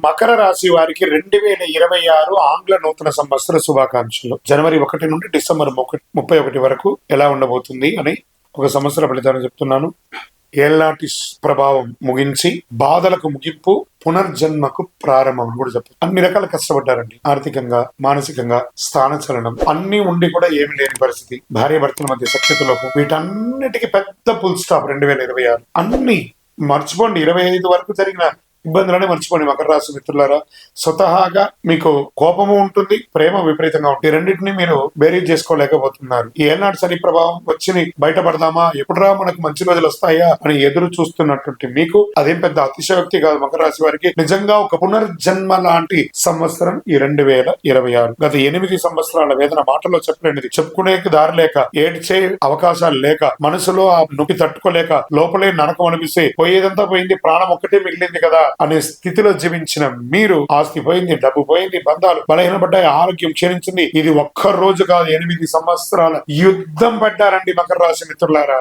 మకర రాశి వారికి 2026 ఆంగ్ల నూతన సంవత్సర శుభాకాంక్షలు. జనవరి 1 నుండి డిసెంబర్ 31 వరకు ఎలా ఉండబోతుంది అని ఒక సంవత్సర ఫలితాన్ని చెప్తున్నాను. ఏళ్నాటి ప్రభావం ముగించి బాధలకు ముగింపు, పునర్జన్మకు ప్రారంభం అని కూడా చెప్పారు. అన్ని రకాల కష్టపడ్డారండి. ఆర్థికంగా, మానసికంగా, స్థానచలనం అన్ని ఉండి కూడా ఏమి లేని పరిస్థితి, భార్య భర్తల మధ్య సఖ్యతలోపు, వీటన్నిటికీ పెద్ద ఫుల్ స్టాప్ 2026. అన్ని మర్చిపోండి. 25 వరకు జరిగిన ఇబ్బందులనే మర్చిపోండి మకర రాశి మిత్రులారా. స్వతహాగా మీకు కోపము ఉంటుంది, ప్రేమ విపరీతంగా ఉంటుంది. ఈ రెండింటినీ మీరు బేరీజ్ చేసుకోలేకపోతున్నారు. ఈ ఏనాడు శని ప్రభావం వచ్చి బయటపడదామా, ఎప్పుడురా మనకు మంచి రోజులు వస్తాయా అని ఎదురు చూస్తున్నటువంటి మీకు అదేం పెద్ద అతిశయోక్తి కాదు. మకర రాశి వారికి నిజంగా ఒక పునర్జన్మ లాంటి సంవత్సరం ఈ 2026. గత 8 సంవత్సరాల వేదన మాటల్లో చెప్పలేనిది, చెప్పుకునే దారి లేక, ఏడ్చే అవకాశాలు లేక, మనసులో ఆ నొప్పి తట్టుకోలేక లోపలే నరకం అనిపిస్తే పోయేదంతా పోయింది, ప్రాణం ఒక్కటే మిగిలింది కదా అనే స్థితిలో జీవించిన మీరు, ఆస్తి పోయింది, డబ్బు పోయింది, బంధాలు బలహీనపడ్డాయి, ఆరోగ్యం క్షీణించింది. ఇది ఒక్క రోజు కాదు, 8 సంవత్సరాల యుద్ధం పడ్డారండి మకర రాశి మిత్రులారా.